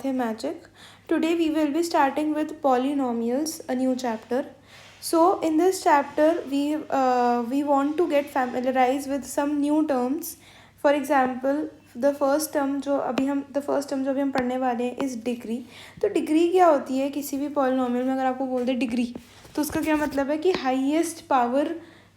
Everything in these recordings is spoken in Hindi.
Mathemagic. Today we will be starting with polynomials, a new chapter. So in this chapter we want to get familiarized with some new terms. For example, the first term जो अभी हम पढ़ने वाले हैं इस डिग्री. तो डिग्री क्या होती है? किसी भी पॉलिनोमियल में अगर आपको बोल दे डिग्री, तो उसका क्या मतलब है कि हाईएस्ट पावर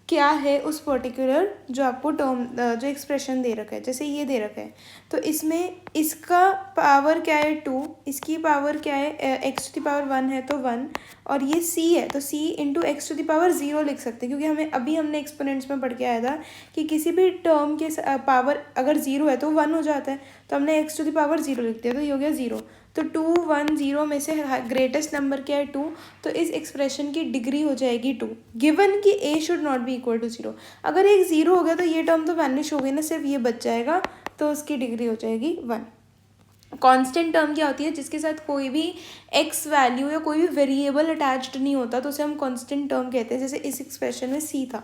क्या है उस पर्टिकुलर जो आपको टर्म जो एक्सप्रेशन दे रखा है. जैसे ये दे रखा है, तो इसमें इसका पावर क्या है 2, इसकी पावर क्या है एक्स टू द पावर 1 है तो 1, और ये c है तो c into x to the power 0 लिख सकते हैं, क्योंकि हमने एक्सपोनेंट्स में पढ़ के आया था कि किसी भी टर्म के पावर अगर 0 है तो 1 हो जाता है, तो हमने एक्स टू द पावर 0 लिख दिया, तो ये हो गया 0. तो 2 1 0 में से ग्रेटेस्ट नंबर क्या है 2, तो इस एक्सप्रेशन की डिग्री हो जाएगी 2, गिवन कि a should not be equal to 0. अगर एक 0 हो गया तो ये टर्म तो वैनिश हो गई ना, सिर्फ ये बच जाएगा, तो उसकी डिग्री हो जाएगी 1. कांस्टेंट टर्म क्या होती है? जिसके साथ कोई भी x वैल्यू या कोई भी वेरिएबल अटैच्ड नहीं होता, तो उसे हम कांस्टेंट टर्म कहते हैं. जैसे इस एक्सप्रेशन में c था,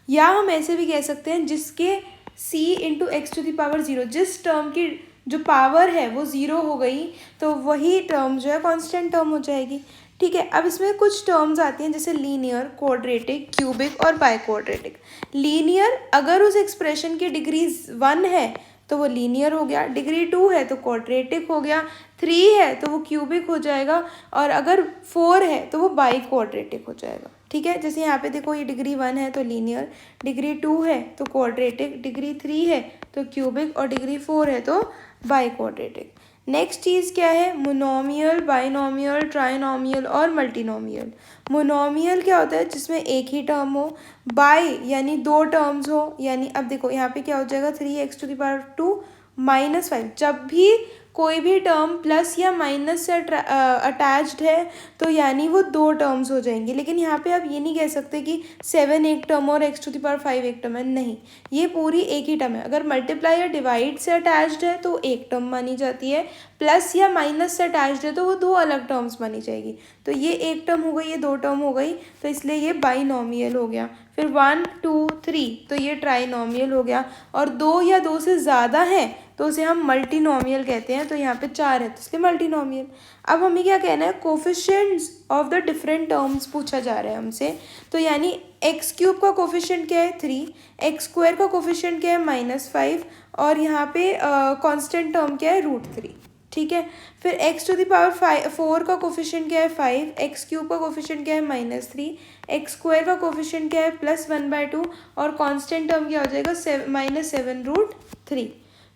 या हम ऐसे भी कह सकते हैं जिसके c into x to the power 0, जिस टर्म की जो पावर है वो 0 हो गई, तो वही टर्म जो है कांस्टेंट टर्म हो जाएगी. ठीक है. अब इसमें कुछ टर्म्स आती हैं जैसे लीनियर, क्वाड्रेटिक, क्यूबिक और बाई क्वाड्रेटिक. लीनियर अगर उस एक्सप्रेशन की डिग्री 1 है तो वो लीनियर हो गया, डिग्री 2 है तो क्वाड्रेटिक हो गया, 3 है तो वो क्यूबिक हो जाएगा, और अगर 4 है तो वो बाई क्वाड्रेटिक हो जाएगा. ठीक है. जैसे यहाँ पे देखो, ये डिग्री 1 है तो लीनियर, डिग्री 2 है तो क्वाड्रेटिक, डिग्री 3 है तो क्यूबिक, और डिग्री 4 है तो बाई क्वाड्रेटिक. नेक्स्ट चीज़ क्या है? मोनोमियल, बाइनोमियल, ट्राइनोमियल और मल्टीनोमियल. मोनोमियल क्या होता है? जिसमें एक ही टर्म हो. बाई यानी 2 टर्म्स हो, यानी अब देखो यहाँ पे क्या हो जाएगा 3x to the power 2 minus 5. जब भी कोई भी टर्म प्लस या माइनस से अटैच्ड है तो यानी वो 2 टर्म्स हो जाएंगे. लेकिन यहाँ पे आप ये नहीं कह सकते कि 7 एक टर्म और x टू द पावर 5 एक टर्म है. नहीं, ये पूरी एक ही टर्म है. अगर मल्टीप्लाई या डिवाइड से अटैच्ड है तो एक टर्म मानी जाती है, प्लस या माइनस से अटैच्ड है तो वो 2 अलग टर्म्स मानी जाएगी. तो ये एक टर्म हो गई, ये 2 टर्म हो गई, तो इसलिए ये बाइनोमियल हो गया. फिर 1 2 3 तो ये ट्राइनोमियल हो गया, और 2 या 2 से ज़्यादा है तो उसे हम मल्टीनोमियल कहते हैं. तो यहाँ पे 4 है तो इसलिए मल्टीनोमियल. अब हमें क्या कहना है? Coefficients of the different terms पूछा जा रहा है हमसे. तो यानी एक्स क्यूब का कोफिशिएंट क्या है 3, एक्स स्क्वायर का कोफिशिएंट क्या है -5, और यहाँ पे कांस्टेंट टर्म क्या है √3. ठीक है. फिर एक्स टू द पावर 4 का कोफिशिएंट क्या है 5, एक्स क्यूब का कोफिशिएंट क्या है -3, एक्स स्क्वायर का कोफिशिएंट क्या है +1/2, और कांस्टेंट टर्म क्या हो जाएगा -7 √3.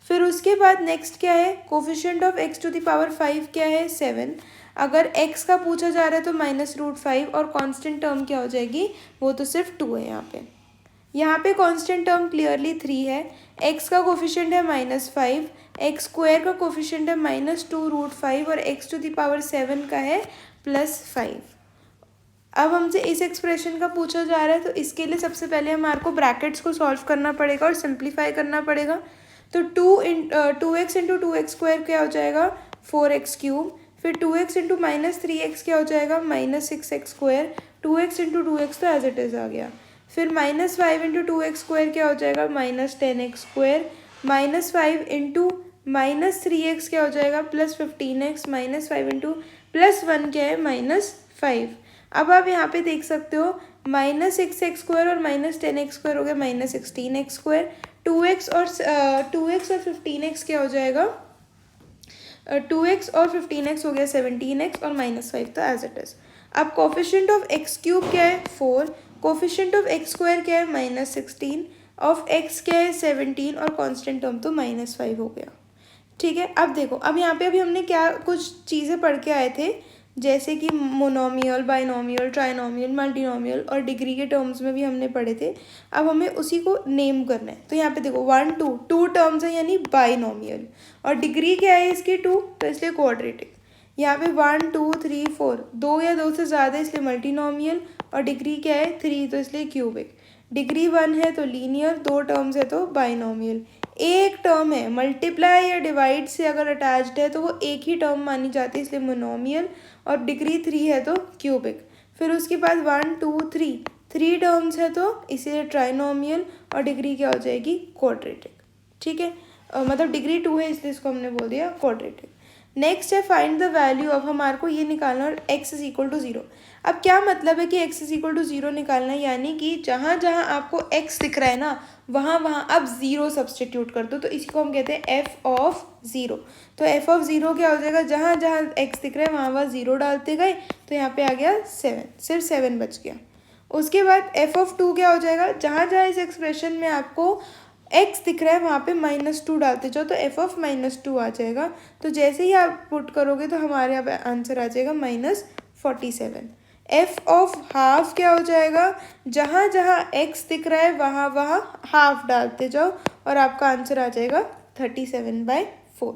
फिर उसके बाद नेक्स्ट क्या है? Coefficient of x to the power 5 क्या है 7. अगर x का पूछा जा रहा है तो -√5, और कांस्टेंट टर्म क्या हो जाएगी? वो तो सिर्फ 2 है. यहाँ पे कांस्टेंट टर्म क्लियरली 3 है. x का कोफिशिएंट है -5, एक्स स्क्वायर का कोफिशिएंट है -2√5, और x टू द पावर 7 का है +5. अब हमसे इस एक्सप्रेशन का पूछा जा रहा है, तो इसके लिए सबसे पहले हमारे को ब्रैकेट्स को सॉल्व करना पड़ेगा और सिंप्लीफाई करना पड़ेगा. तो 2x इंटू 2x स्क्वायर क्या हो जाएगा 4x क्यूब. फिर 2x इंटू -3x क्या हो जाएगा -6x square. 2x into 2x तो एज इट इज़ आ गया. फिर -5 इंटू 2x स्क्वायर क्या हो जाएगा -10x स्क्वायर. -5 इंटू -3x क्या हो जाएगा +15x. -5 इंटू +1 क्या है -5. अब आप यहाँ पे देख सकते हो -6x स्क्वायर और -10x स्क्वायर हो गया -16x स्क्वायर. 2x और 15x क्या हो जाएगा 2x और 15x हो गया 17x, और -5 तो एज इट इज़. अब कोफिशिएंट ऑफ x क्यूब क्या है 4, कोफिशिएंट ऑफ x स्क्वायर क्या है -16, ऑफ x क्या है 17, और कांस्टेंट टर्म तो -5 हो गया. ठीक है. अब देखो, अब यहाँ पे अभी हमने क्या कुछ चीज़ें पढ़ के आए थे, जैसे कि मोनोमियल, बाइनोमियल, ट्राइनोमियल, मल्टीनोमियल, और डिग्री के टर्म्स में भी हमने पढ़े थे. अब हमें उसी को नेम करना है. तो यहाँ पे देखो 1 2 टर्म्स है यानी बाइनोमियल, और डिग्री क्या है इसकी 2, तो इसलिए क्वाड्रेटिक. यहाँ पे 1 2 3 4 2 या 2 से ज़्यादा इसलिए मल्टीनोमियल, और डिग्री क्या है 3 तो इसलिए क्यूबिक. डिग्री 1 है तो लीनियर, 2 टर्म्स है तो बाइनोमियल. एक टर्म है मल्टीप्लाई या डिवाइड से अगर अटैच्ड है तो वो एक ही टर्म मानी जाती है, इसलिए मोनोमियल, और डिग्री 3 है तो क्यूबिक. फिर उसके बाद 1 2 3 टर्म्स है तो इसीलिए ट्राइनोमियल, और डिग्री क्या हो जाएगी क्वाड्रेटिक. ठीक है. मतलब डिग्री 2 है इसलिए इसको हमने बोल दिया क्वाड्रेटिक. नेक्स्ट है फाइंड द वैल्यू ऑफ, हमारे को ये निकालना और x इज इक्वल टू 0। अब क्या मतलब है कि x इज इक्वल टू 0 निकालना है, यानी कि जहाँ जहाँ आपको x दिख रहा है ना वहाँ वहाँ आप 0 सब्सटीट्यूट कर दो, तो इसी को हम कहते हैं f ऑफ 0। तो f ऑफ 0 क्या हो जाएगा, जहाँ जहाँ x दिख रहा है वहाँ वहाँ 0 डालते गए, तो यहाँ पे आ गया 7, सिर्फ 7 बच गया। उसके बाद f ऑफ 2 क्या हो जाएगा, जहाँ जहाँ इस एक्सप्रेशन में आपको x दिख रहा है वहाँ पे -2 डालते जाओ, तो f ऑफ -2 आ जाएगा। तो जैसे ही आप पुट करोगे तो हमारे यहाँ पे आंसर आ जाएगा -47। f ऑफ हाफ क्या हो जाएगा, जहाँ जहाँ x दिख रहा है वहाँ वहाँ हाफ डालते जाओ और आपका आंसर आ जाएगा 37/4।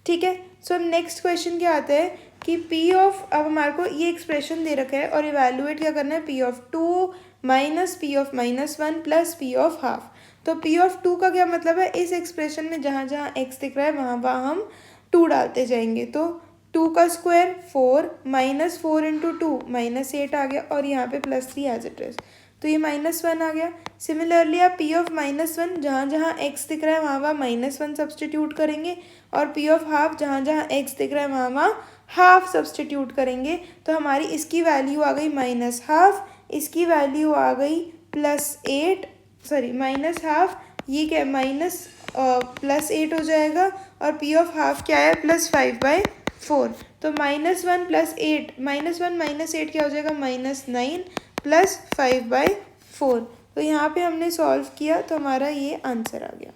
ठीक है। सो नेक्स्ट क्वेश्चन क्या आता है कि p ऑफ, अब हमारे को ये एक्सप्रेशन दे रखा है और इवेलुएट क्या करना है, p of 2 minus p of -1 plus p of half. तो p ऑफ 2 का क्या मतलब है, इस एक्सप्रेशन में जहाँ जहाँ x दिख रहा है वहाँ वहाँ हम 2 डालते जाएंगे। तो 2 का स्क्वायर 4, -4 इंटू 2 -8 आ गया, और यहाँ पे +3 एज इट इज, तो ये -1 आ गया। सिमिलरली आप p ऑफ -1 जहाँ जहाँ x दिख रहा है वहाँ वहाँ -1 सब्सटीट्यूट करेंगे, और p ऑफ हाफ जहाँ जहाँ x दिख रहा है वहाँ वहाँ हाफ सब्सटीट्यूट करेंगे, तो हमारी इसकी वैल्यू आ गई -1/2, इसकी वैल्यू आ गई +8, सॉरी -1/2, ये क्या +8 हो जाएगा, और p ऑफ हाफ क्या है +5/4। तो -1 + 8, -1 - 8 क्या हो जाएगा, -9 प्लस 5/4। तो यहाँ पे हमने सॉल्व किया तो हमारा ये आंसर आ गया।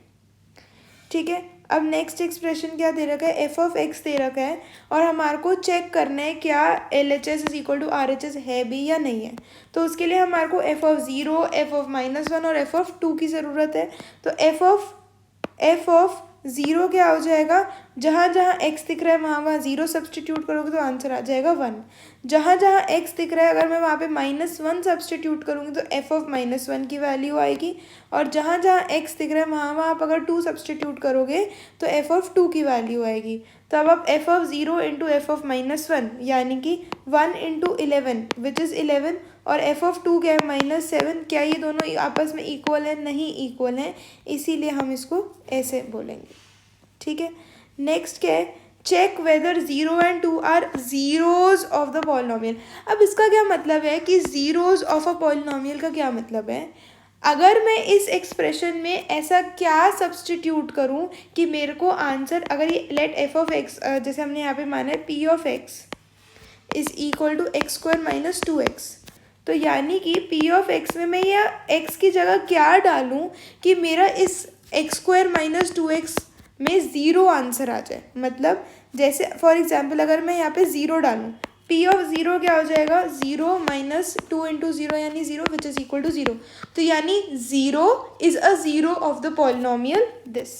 ठीक है। अब नेक्स्ट एक्सप्रेशन क्या दे रखा है, f ऑफ x दे रखा है, और हमारे को चेक करना है क्या LHS is equal to RHS है भी या नहीं है। तो उसके लिए हमारे को f ऑफ 0, f ऑफ -1 और f ऑफ 2 की ज़रूरत है। तो f ऑफ 0 क्या हो जाएगा, जहाँ जहाँ x दिख रहा है वहाँ वहाँ 0 सब्सटीट्यूट करोगे तो आंसर आ जाएगा 1। जहाँ जहाँ x दिख रहा है अगर मैं वहाँ पे -1 सब्सटीट्यूट करूँगी तो f ऑफ -1 की वैल्यू आएगी, और जहाँ जहाँ x दिख रहा है वहाँ वहाँ आप अगर 2 सब्सटीट्यूट करोगे तो f ऑफ 2 की वैल्यू आएगी। तो अब आप f of 0 into f of -1 यानी कि 1 इंटू 11 विच इज़ 11, और f ऑफ 2 क्या है -7, क्या ये दोनों आपस में इक्वल है, नहीं इक्वल हैं, इसीलिए हम इसको ऐसे बोलेंगे। ठीक है। नेक्स्ट क्या है, check whether 0 and 2 are zeros of the polynomial. अब इसका क्या मतलब है कि जीरोज ऑफ अ पॉलिनोमियल का क्या मतलब है, अगर मैं इस एक्सप्रेशन में ऐसा क्या सब्सटीट्यूट करूं कि मेरे को आंसर, अगर ये लेट f ऑफ x, जैसे हमने यहाँ पे माना है p of x is equal to x² - 2x, तो यानी कि p ऑफ x में मैं ये x की जगह क्या डालूं कि मेरा इस x² - 2x में 0 आंसर आ जाए। मतलब जैसे फॉर एग्जांपल अगर मैं यहाँ पे 0 डालूँ, p ऑफ 0 क्या हो जाएगा, 0 - 2 इंटू 0 यानी 0 विच इज़ इक्वल टू 0। तो यानी 0 is a zero of the polynomial this.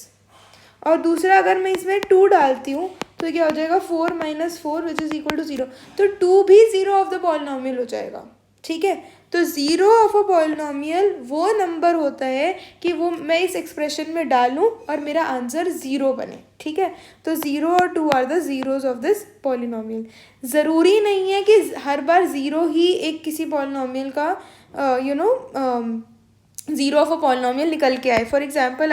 और दूसरा अगर मैं इसमें 2 डालती हूँ तो क्या हो जाएगा, 4 - 4 विच इज़ इक्वल टू 0। तो 2 भी 0 ऑफ द पॉलिनोमियल हो जाएगा। ठीक है। तो 0 ऑफ अ पॉलिनोमियल वो नंबर होता है कि वो मैं इस एक्सप्रेशन में डालूं और मेरा आंसर 0 बने। ठीक है। तो 0 और 2 are the zeros of this polynomial. ज़रूरी नहीं है कि हर बार 0 ही एक किसी पॉलिनोमियल का 0 ऑफ अ पॉलिनोमियल निकल के आए। फॉर एग्जाम्पल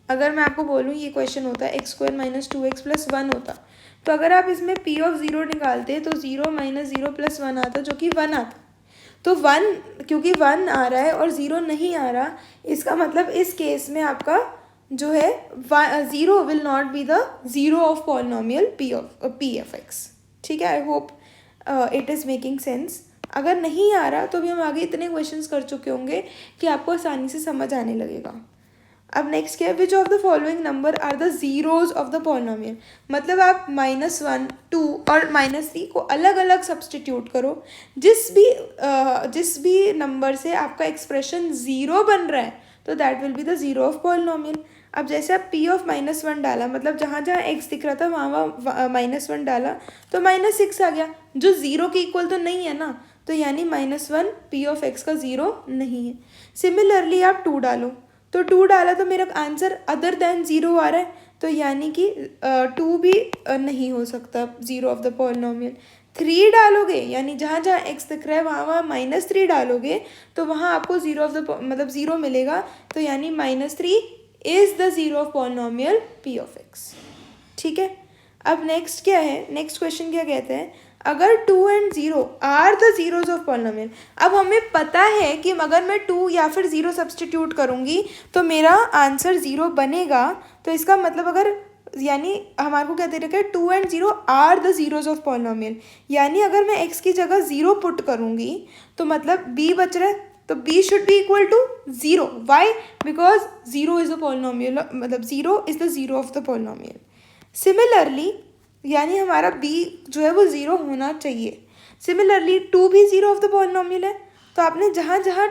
अगर मैं आपको बोलूँ ये क्वेश्चन होता है x² - 2x + 1 होता, तो अगर आप इसमें p ऑफ 0 निकालते तो 0 - 0 + 1 आता, जो कि 1 आता। तो 1, क्योंकि 1 आ रहा है और 0 नहीं आ रहा, इसका मतलब इस केस में आपका जो है 0 will not be the zero of polynomial p of x। ठीक है। I hope it is making sense. अगर नहीं आ रहा तो भी हम आगे इतने क्वेश्चंस कर चुके होंगे कि आपको आसानी से समझ आने लगेगा। अब नेक्स्ट क्या है, which of the following number are the zeros of the polynomial. मतलब आप -1, 2 और -3 को अलग अलग सब्सटीट्यूट करो, जिस भी नंबर से आपका एक्सप्रेशन 0 बन रहा है तो that will be the zero of polynomial. अब जैसे आप p ऑफ -1 डाला, मतलब जहाँ जहाँ x दिख रहा था वहाँ वहाँ -1 डाला, तो -6 आ गया, जो 0 के इक्वल तो नहीं है ना, तो यानी -1 p ऑफ x का 0 नहीं है। सिमिलरली आप 2 डालो, तो 2 डाला तो मेरा आंसर अदर देन 0 आ रहा है, तो यानी कि 2 भी नहीं हो सकता ज़ीरो ऑफ द पॉलिनोमियल। 3 डालोगे, यानी जहाँ जहाँ x दिख रहा है वहाँ वहाँ -3 डालोगे, तो वहाँ आपको ज़ीरो ऑफ द मतलब 0 मिलेगा, तो यानी -3 is the zero of polynomial p of x। ठीक है। अब नेक्स्ट क्या है, नेक्स्ट क्वेश्चन क्या कहते हैं, अगर 2 and 0 are the zeros of polynomial. अब हमें पता है कि अगर मैं 2 या फिर 0 सब्सटीट्यूट करूँगी तो मेरा आंसर 0 बनेगा। तो इसका मतलब अगर, यानी हमारे को क्या दे रखा है, 2 and 0 are the zeros of polynomial, यानी अगर मैं x की जगह 0 पुट करूँगी तो मतलब b बच रहा है, तो b should be equal to 0। Why? Because 0 is the polynomial, मतलब 0 is the zero of the polynomial. Similarly यानी हमारा b जो है वो 0 होना चाहिए। सिमिलरली 2 भी 0 ऑफ द पॉलिनोमियल है, तो आपने जहाँ जहाँ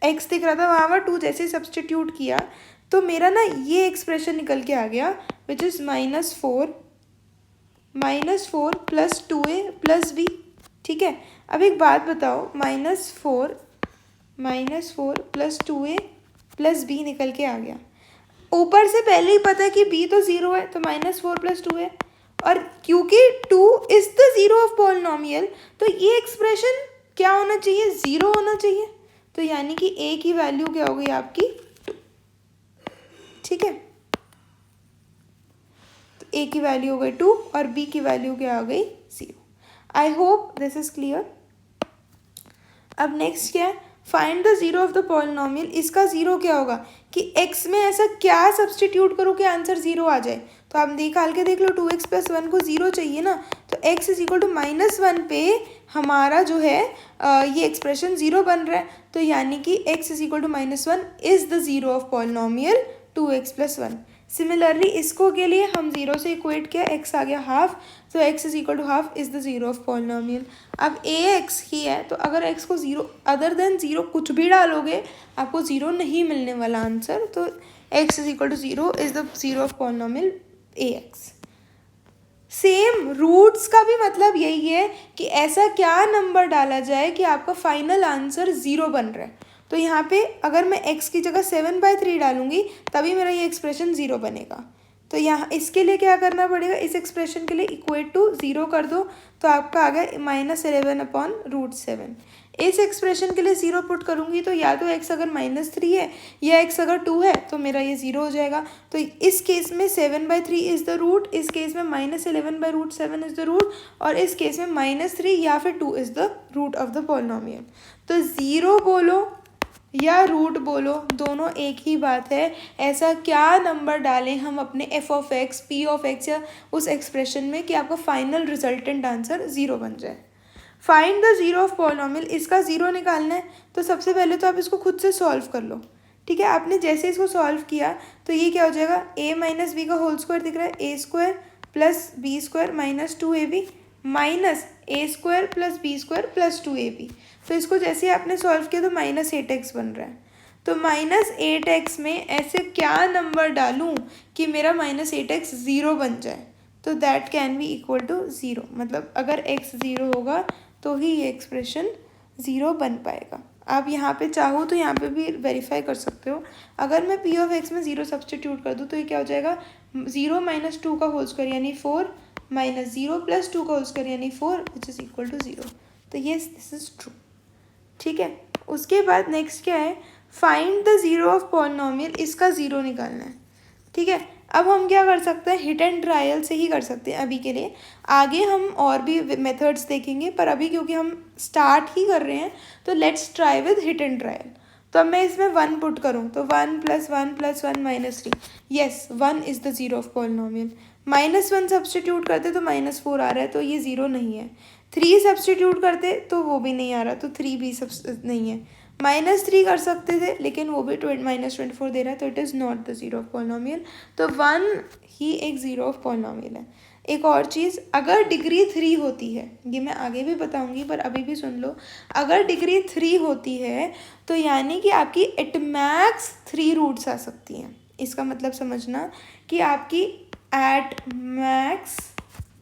x दिख रहा था वहाँ वहाँ 2 जैसे सब्सटीट्यूट किया तो मेरा ना ये एक्सप्रेशन निकल के आ गया, which is -4 plus 2a plus b। ठीक है। अब एक बात बताओ, -4 प्लस 2a प्लस b निकल के आ गया। ऊपर से पहले ही पता है कि b तो 0 है, तो -4 प्लस 2 है, और क्योंकि 2 is the zero of polynomial तो ये एक्सप्रेशन क्या होना चाहिए, 0 होना चाहिए। तो यानी कि a की वैल्यू क्या हो गई आपकी 2। ठीक है, तो a की वैल्यू हो गई 2 और b की वैल्यू क्या हो गई 0। I hope this is clear. अब नेक्स्ट क्या है, find the zero of the polynomial. इसका जीरो क्या होगा कि x में ऐसा क्या सब्सटीट्यूट करो कि आंसर 0 आ जाए। तो आप निकाल के देख लो, 2x + 1 को 0 चाहिए ना, तो x इज इक्वल टू -1 पे हमारा जो है ये एक्सप्रेशन 0 बन रहा है। तो यानी कि x is equal to -1 is the zero of polynomial 2x + 1। Similarly इसको के लिए हम 0 से इक्वेट किया, x आ गया हाफ, तो x is equal to half is the zero of polynomial. अब ax ही है, तो अगर x को 0 अदर देन 0 कुछ भी डालोगे आपको 0 नहीं मिलने वाला आंसर। तो x is equal to 0 is the zero of polynomial ax। Same roots का भी मतलब यही है कि ऐसा क्या नंबर डाला जाए कि आपका फाइनल आंसर 0 बन रहा है। तो यहाँ पे अगर मैं x की जगह 7/3 डालूंगी तभी मेरा ये एक्सप्रेशन 0 बनेगा। तो यहाँ इसके लिए क्या करना पड़ेगा, इस एक्सप्रेशन के लिए इक्वेट टू 0 कर दो, तो आपका आ गया -11/√7। इस एक्सप्रेशन के लिए 0 पुट करूँगी तो या तो x अगर -3 है या x अगर 2 है तो मेरा ये 0 हो जाएगा। तो इस केस में 7/3 इज़ द रूट, इस केस में -11/√7 इज़ द रूट, और इस केस में -3 या फिर 2 is the root of the polynomial. तो 0 बोलो या रूट बोलो, दोनों एक ही बात है। ऐसा क्या नंबर डालें हम अपने f(x), p(x) या उस एक्सप्रेशन में कि आपका फाइनल रिजल्टेंट आंसर 0 बन जाए। Find the zero of polynomial, इसका 0 निकालना है तो सबसे पहले तो आप इसको खुद से सॉल्व कर लो। ठीक है, आपने जैसे इसको सॉल्व किया तो ये क्या हो जाएगा, a - b का होल स्क्वायर दिख रहा है, a² + b² - 2ab minus a² + b² + 2ab। तो इसको जैसे आपने सॉल्व किया तो -8x बन रहा है। तो -8x में ऐसे क्या नंबर डालूं कि मेरा -8x 0 बन जाए। तो that can be equal to 0, मतलब अगर x 0 होगा तो ही ये एक्सप्रेशन 0 बन पाएगा। आप यहाँ पे चाहो तो यहाँ पे भी वेरीफाई कर सकते हो। अगर मैं p(x) में 0 सब्सटीट्यूट कर दूँ तो ये क्या हो जाएगा, 0 - 2 का होल स्क्वायर यानी 4 -0 + 2 का होल स्क्वायर यानी 4 विच इज़ इक्वल टू 0। तो ये दिस इज़ ट्रू। ठीक है, उसके बाद नेक्स्ट क्या है, find the zero of polynomial, इसका 0 निकालना है। ठीक है, अब हम क्या कर सकते हैं, हिट एंड ट्रायल से ही कर सकते हैं अभी के लिए। आगे हम और भी मेथड्स देखेंगे, पर अभी क्योंकि हम स्टार्ट ही कर रहे हैं तो let's try with hit and trial. तो अब मैं इसमें 1 पुट करूँ तो 1 + 1 + 1 - 3, yes 1 is the zero of polynomial. -1 substitute करते तो -4 आ रहा है, तो ये 0 नहीं है। 3 सब्सटीट्यूट करते तो वो भी नहीं आ रहा, तो 3 भी नहीं है। -3 कर सकते थे लेकिन वो भी -24 दे रहा है, तो it is not the zero of polynomial. तो 1 ही एक जीरो ऑफ पॉलिनोमियल है। एक और चीज़, अगर डिग्री 3 होती है, ये मैं आगे भी बताऊंगी पर अभी भी सुन लो, अगर डिग्री 3 होती है तो यानी कि आपकी एट मैक्स 3 रूट्स आ सकती हैं। इसका मतलब समझना कि आपकी एट मैक्स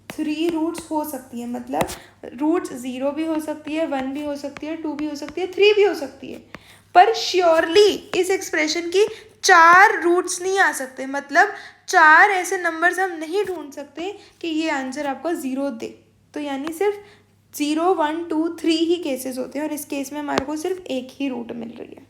3 रूट्स हो सकती है, मतलब रूट्स 0 भी हो सकती है, 1 भी हो सकती है, 2 भी हो सकती है, 3 भी हो सकती है, पर श्योरली इस एक्सप्रेशन की 4 रूट्स नहीं आ सकते। मतलब 4 ऐसे नंबर्स हम नहीं ढूंढ सकते कि ये आंसर आपका 0 दे। तो यानी सिर्फ 0, 1, 2, 3 ही केसेस होते हैं, और इस केस में हमारे को सिर्फ एक ही रूट मिल रही है।